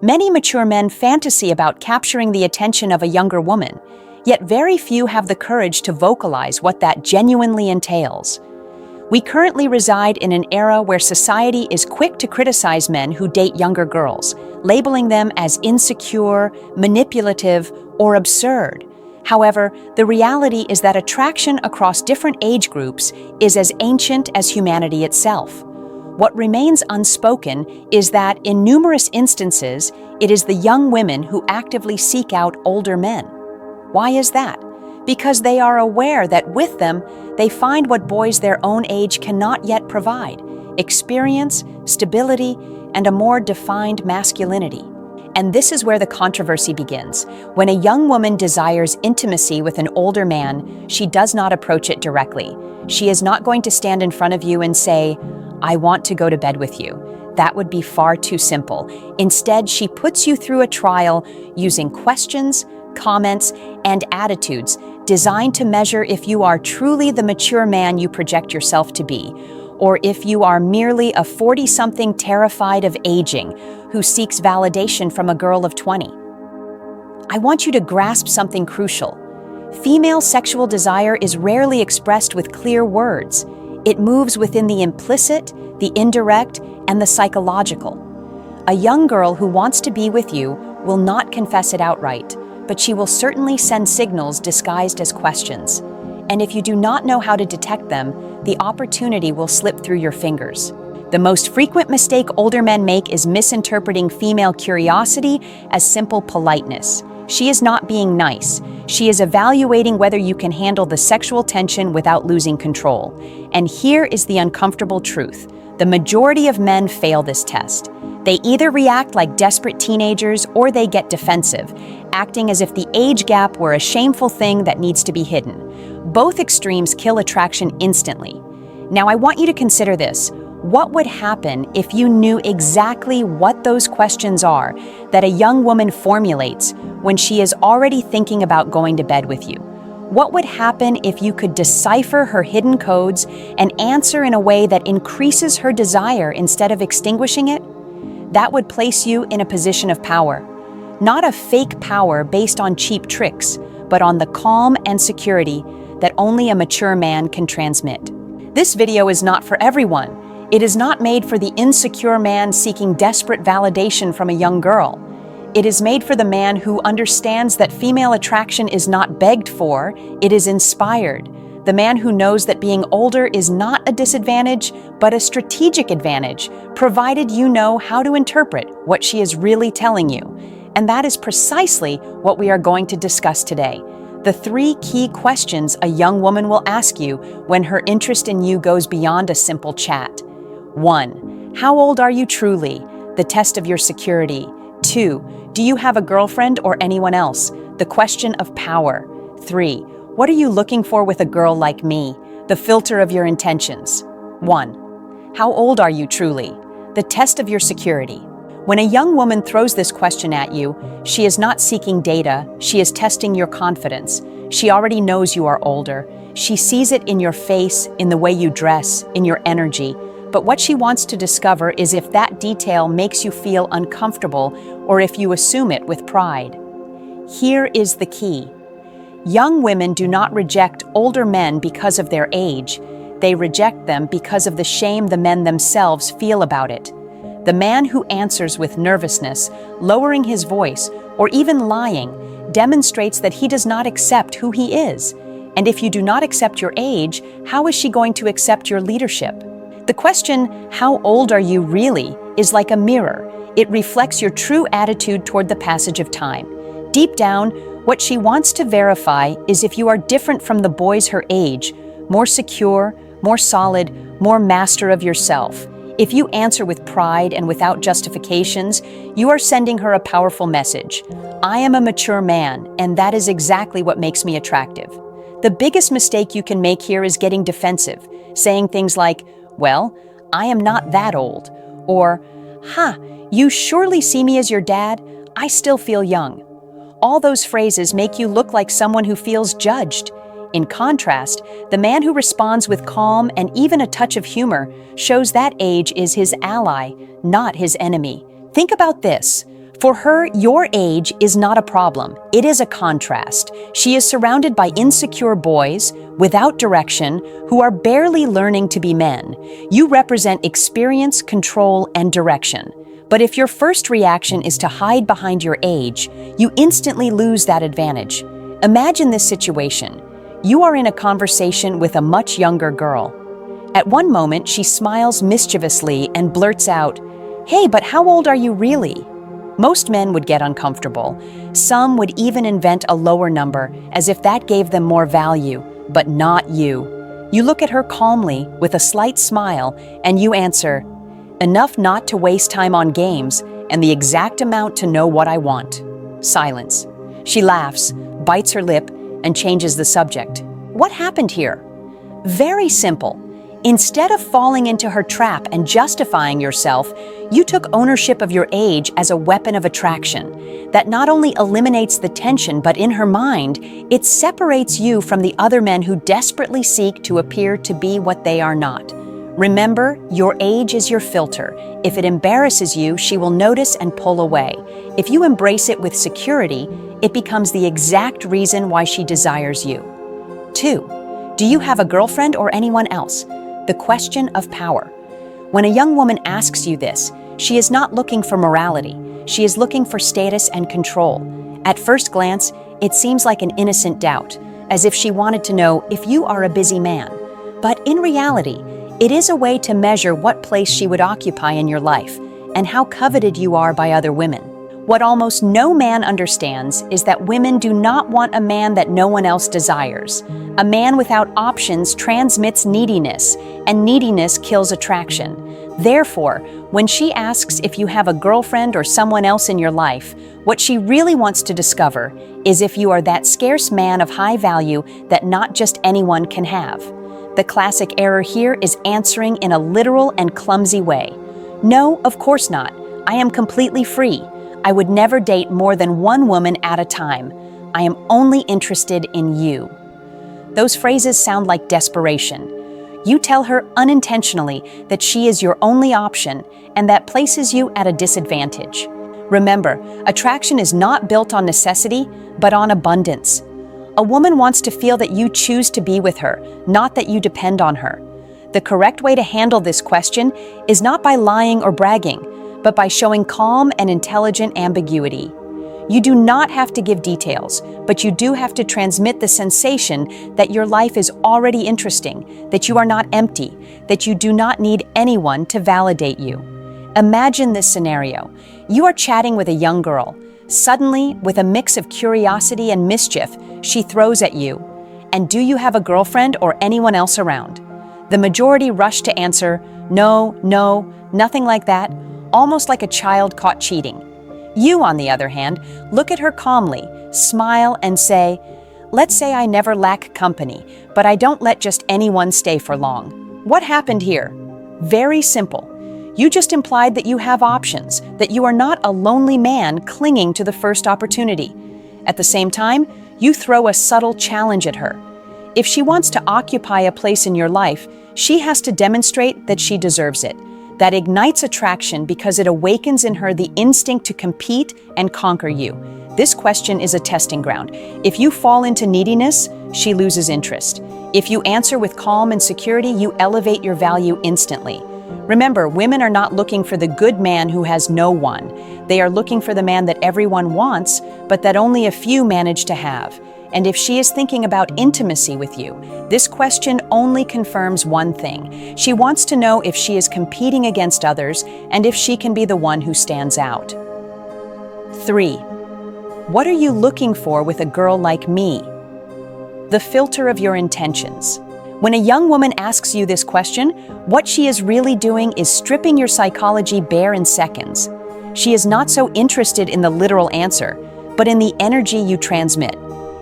Many mature men fantasy about capturing the attention of a younger woman, yet very few have the courage to vocalize what that genuinely entails. We currently reside in an era where society is quick to criticize men who date younger girls, labeling them as insecure, manipulative, or absurd. However, the reality is that attraction across different age groups is as ancient as humanity itself. What remains unspoken is that, in numerous instances, it is the young women who actively seek out older men. Why is that? Because they are aware that with them, they find what boys their own age cannot yet provide: experience, stability, and a more defined masculinity. And this is where the controversy begins. When a young woman desires intimacy with an older man, she does not approach it directly. She is not going to stand in front of you and say, "I want to go to bed with you." That would be far too simple. Instead, she puts you through a trial using questions, comments, and attitudes designed to measure if you are truly the mature man you project yourself to be, or if you are merely a 40-something terrified of aging who seeks validation from a girl of 20. I want you to grasp something crucial. Female sexual desire is rarely expressed with clear words. It moves within the implicit, the indirect, and the psychological. A young girl who wants to be with you will not confess it outright, but she will certainly send signals disguised as questions. And if you do not know how to detect them, the opportunity will slip through your fingers. The most frequent mistake older men make is misinterpreting female curiosity as simple politeness. She is not being nice. She is evaluating whether you can handle the sexual tension without losing control. And here is the uncomfortable truth. The majority of men fail this test. They either react like desperate teenagers or they get defensive, acting as if the age gap were a shameful thing that needs to be hidden. Both extremes kill attraction instantly. Now, I want you to consider this. What would happen if you knew exactly what those questions are that a young woman formulates when she is already thinking about going to bed with you? What would happen if you could decipher her hidden codes and answer in a way that increases her desire instead of extinguishing it? That would place you in a position of power. Not a fake power based on cheap tricks, but on the calm and security that only a mature man can transmit. This video is not for everyone. It is not made for the insecure man seeking desperate validation from a young girl. It is made for the man who understands that female attraction is not begged for, it is inspired. The man who knows that being older is not a disadvantage, but a strategic advantage, provided you know how to interpret what she is really telling you. And that is precisely what we are going to discuss today. The 3 key questions a young woman will ask you when her interest in you goes beyond a simple chat. 1. How old are you truly? The test of your security. 2. Do you have a girlfriend or anyone else? The question of power. 3. What are you looking for with a girl like me? The filter of your intentions. 1. How old are you truly? The test of your security. When a young woman throws this question at you, she is not seeking data, she is testing your confidence. She already knows you are older. She sees it in your face, in the way you dress, in your energy. But what she wants to discover is if that detail makes you feel uncomfortable or if you assume it with pride. Here is the key. Young women do not reject older men because of their age. They reject them because of the shame the men themselves feel about it. The man who answers with nervousness, lowering his voice, or even lying, demonstrates that he does not accept who he is. And if you do not accept your age, how is she going to accept your leadership? The question, "How old are you really?" is like a mirror. It reflects your true attitude toward the passage of time. Deep down, what she wants to verify is if you are different from the boys her age, more secure, more solid, more master of yourself. If you answer with pride and without justifications, you are sending her a powerful message. I am a mature man, and that is exactly what makes me attractive. The biggest mistake you can make here is getting defensive, saying things like, "Well, I am not that old," or, "You surely see me as your dad? I still feel young." All those phrases make you look like someone who feels judged. In contrast, the man who responds with calm and even a touch of humor shows that age is his ally, not his enemy. Think about this. For her, your age is not a problem. It is a contrast. She is surrounded by insecure boys, without direction, who are barely learning to be men. You represent experience, control, and direction. But if your first reaction is to hide behind your age, you instantly lose that advantage. Imagine this situation. You are in a conversation with a much younger girl. At one moment, she smiles mischievously and blurts out, "Hey, but how old are you really?" Most men would get uncomfortable. Some would even invent a lower number, as if that gave them more value, but not you. You look at her calmly, with a slight smile, and you answer, "Enough not to waste time on games, and the exact amount to know what I want." Silence. She laughs, bites her lip, and changes the subject. What happened here? Very simple. Instead of falling into her trap and justifying yourself, you took ownership of your age as a weapon of attraction. That not only eliminates the tension, but in her mind, it separates you from the other men who desperately seek to appear to be what they are not. Remember, your age is your filter. If it embarrasses you, she will notice and pull away. If you embrace it with security, it becomes the exact reason why she desires you. 2. Do you have a girlfriend or anyone else? The question of power. When a young woman asks you this, she is not looking for morality. She is looking for status and control. At first glance, it seems like an innocent doubt, as if she wanted to know if you are a busy man. But in reality, it is a way to measure what place she would occupy in your life and how coveted you are by other women. What almost no man understands is that women do not want a man that no one else desires. A man without options transmits neediness, and neediness kills attraction. Therefore, when she asks if you have a girlfriend or someone else in your life, what she really wants to discover is if you are that scarce man of high value that not just anyone can have. The classic error here is answering in a literal and clumsy way. No, of course not. I am completely free. I would never date more than one woman at a time. I am only interested in you. Those phrases sound like desperation. You tell her unintentionally that she is your only option, and that places you at a disadvantage. Remember, attraction is not built on necessity, but on abundance. A woman wants to feel that you choose to be with her, not that you depend on her. The correct way to handle this question is not by lying or bragging, but by showing calm and intelligent ambiguity. You do not have to give details, but you do have to transmit the sensation that your life is already interesting, that you are not empty, that you do not need anyone to validate you. Imagine this scenario. You are chatting with a young girl. Suddenly, with a mix of curiosity and mischief, she throws at you, "And do you have a girlfriend or anyone else around?" The majority rush to answer, "No, no, nothing like that," almost like a child caught cheating. You, on the other hand, look at her calmly, smile, and say, "Let's say I never lack company, but I don't let just anyone stay for long." What happened here? Very simple. You just implied that you have options, that you are not a lonely man clinging to the first opportunity. At the same time, you throw a subtle challenge at her. If she wants to occupy a place in your life, she has to demonstrate that she deserves it. That ignites attraction because it awakens in her the instinct to compete and conquer you. This question is a testing ground. If you fall into neediness, she loses interest. If you answer with calm and security, you elevate your value instantly. Remember, women are not looking for the good man who has no one. They are looking for the man that everyone wants, but that only a few manage to have. And if she is thinking about intimacy with you, this question only confirms one thing. She wants to know if she is competing against others and if she can be the one who stands out. 3. What are you looking for with a girl like me? The filter of your intentions. When a young woman asks you this question, what she is really doing is stripping your psychology bare in seconds. She is not so interested in the literal answer, but in the energy you transmit.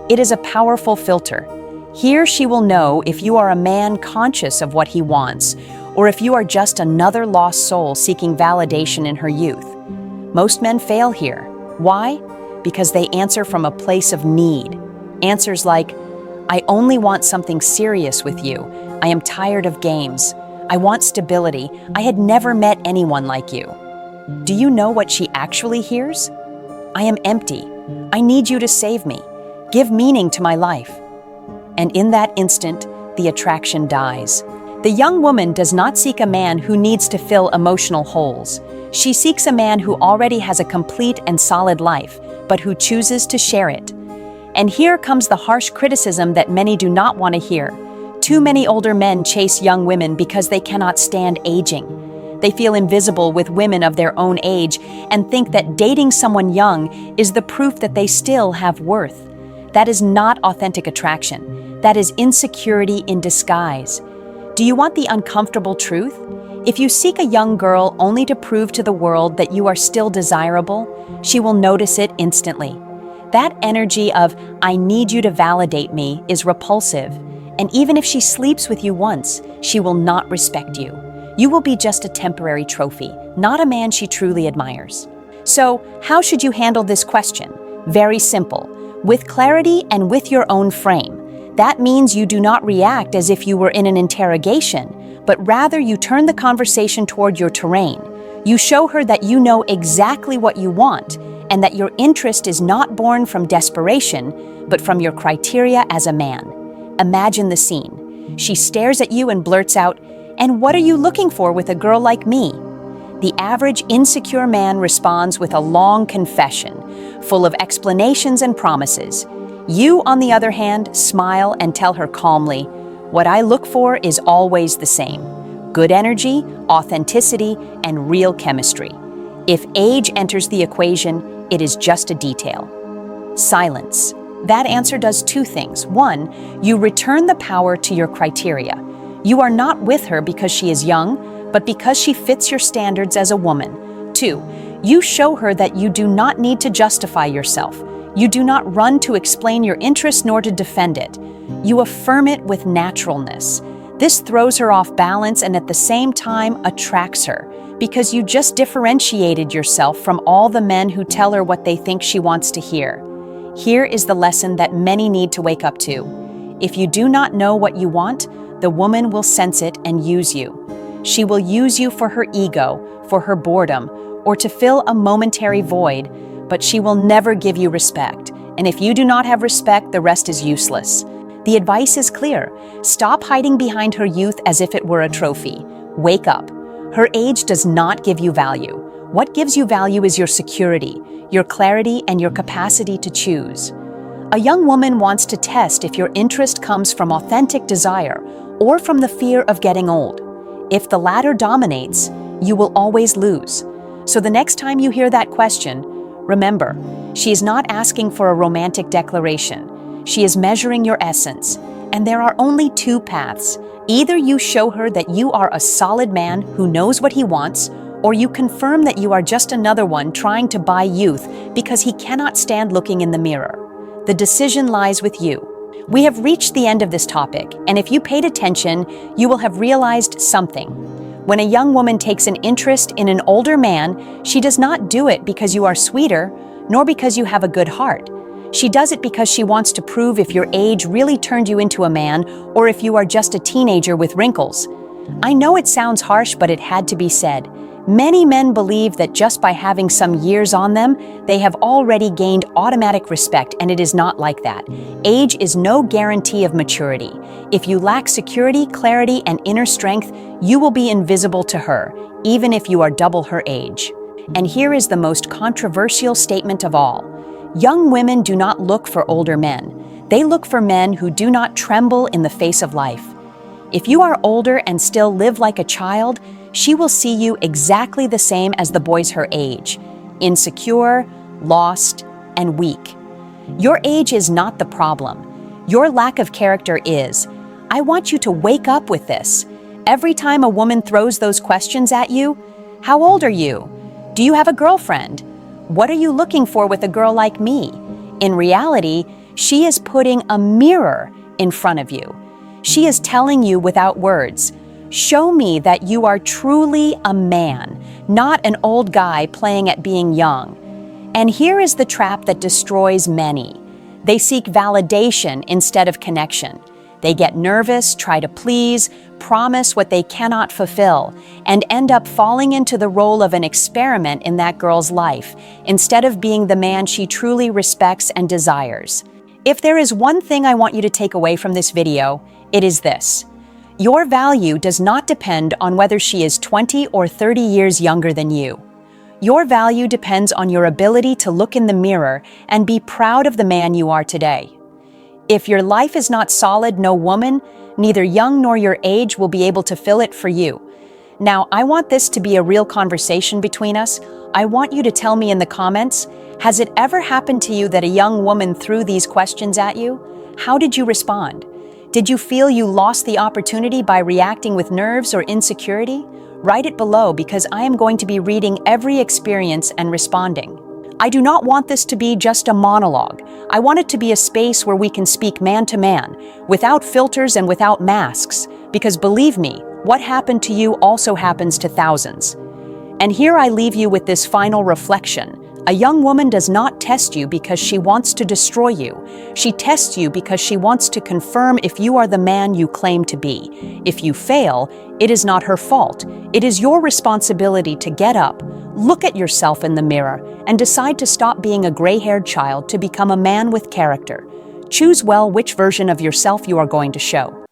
It is a powerful filter. Here she will know if you are a man conscious of what he wants, or if you are just another lost soul seeking validation in her youth. Most men fail here. Why? Because they answer from a place of need. Answers like, "I only want something serious with you. I am tired of games. I want stability. I had never met anyone like you." Do you know what she actually hears? I am empty. I need you to save me. Give meaning to my life. And in that instant, the attraction dies. The young woman does not seek a man who needs to fill emotional holes. She seeks a man who already has a complete and solid life, but who chooses to share it. And here comes the harsh criticism that many do not want to hear. Too many older men chase young women because they cannot stand aging. They feel invisible with women of their own age and think that dating someone young is the proof that they still have worth. That is not authentic attraction. That is insecurity in disguise. Do you want the uncomfortable truth? If you seek a young girl only to prove to the world that you are still desirable, she will notice it instantly. That energy of, I need you to validate me, is repulsive. And even if she sleeps with you once, she will not respect you. You will be just a temporary trophy, not a man she truly admires. So, how should you handle this question? Very simple. With clarity and with your own frame. That means you do not react as if you were in an interrogation, but rather you turn the conversation toward your terrain. You show her that you know exactly what you want, and that your interest is not born from desperation, but from your criteria as a man. Imagine the scene. She stares at you and blurts out, "And what are you looking for with a girl like me?" The average insecure man responds with a long confession, full of explanations and promises. You, on the other hand, smile and tell her calmly, "What I look for is always the same: good energy, authenticity, and real chemistry. If age enters the equation, it is just a detail." Silence. That answer does two things. One, you return the power to your criteria. You are not with her because she is young, but because she fits your standards as a woman. Two, you show her that you do not need to justify yourself. You do not run to explain your interest nor to defend it. You affirm it with naturalness. This throws her off balance and at the same time attracts her, because you just differentiated yourself from all the men who tell her what they think she wants to hear. Here is the lesson that many need to wake up to. If you do not know what you want, the woman will sense it and use you. She will use you for her ego, for her boredom, or to fill a momentary void, but she will never give you respect. And if you do not have respect, the rest is useless. The advice is clear. Stop hiding behind her youth as if it were a trophy. Wake up. Her age does not give you value. What gives you value is your security, your clarity, and your capacity to choose. A young woman wants to test if your interest comes from authentic desire or from the fear of getting old. If the latter dominates, you will always lose. So the next time you hear that question, remember, she is not asking for a romantic declaration. She is measuring your essence, and there are only two paths. Either you show her that you are a solid man who knows what he wants, or you confirm that you are just another one trying to buy youth because he cannot stand looking in the mirror. The decision lies with you. We have reached the end of this topic, and if you paid attention, you will have realized something. When a young woman takes an interest in an older man, she does not do it because you are sweeter, nor because you have a good heart. She does it because she wants to prove if your age really turned you into a man, or if you are just a teenager with wrinkles. I know it sounds harsh, but it had to be said. Many men believe that just by having some years on them, they have already gained automatic respect, and it is not like that. Age is no guarantee of maturity. If you lack security, clarity, and inner strength, you will be invisible to her, even if you are double her age. And here is the most controversial statement of all. Young women do not look for older men. They look for men who do not tremble in the face of life. If you are older and still live like a child, she will see you exactly the same as the boys her age: insecure, lost, and weak. Your age is not the problem. Your lack of character is. I want you to wake up with this. Every time a woman throws those questions at you, how old are you? Do you have a girlfriend? What are you looking for with a girl like me? In reality, she is putting a mirror in front of you. She is telling you without words, show me that you are truly a man, not an old guy playing at being young. And here is the trap that destroys many. They seek validation instead of connection. They get nervous, try to please, promise what they cannot fulfill, and end up falling into the role of an experiment in that girl's life, instead of being the man she truly respects and desires. If there is one thing I want you to take away from this video, it is this. Your value does not depend on whether she is 20 or 30 years younger than you. Your value depends on your ability to look in the mirror and be proud of the man you are today. If your life is not solid, no woman, neither young nor your age, will be able to fill it for you. Now, I want this to be a real conversation between us. I want you to tell me in the comments, has it ever happened to you that a young woman threw these questions at you? How did you respond? Did you feel you lost the opportunity by reacting with nerves or insecurity? Write it below, because I am going to be reading every experience and responding. I do not want this to be just a monologue. I want it to be a space where we can speak man to man, without filters and without masks, because believe me, what happened to you also happens to thousands. And here I leave you with this final reflection. A young woman does not test you because she wants to destroy you. She tests you because she wants to confirm if you are the man you claim to be. If you fail, it is not her fault. It is your responsibility to get up, look at yourself in the mirror, and decide to stop being a gray-haired child to become a man with character. Choose well which version of yourself you are going to show.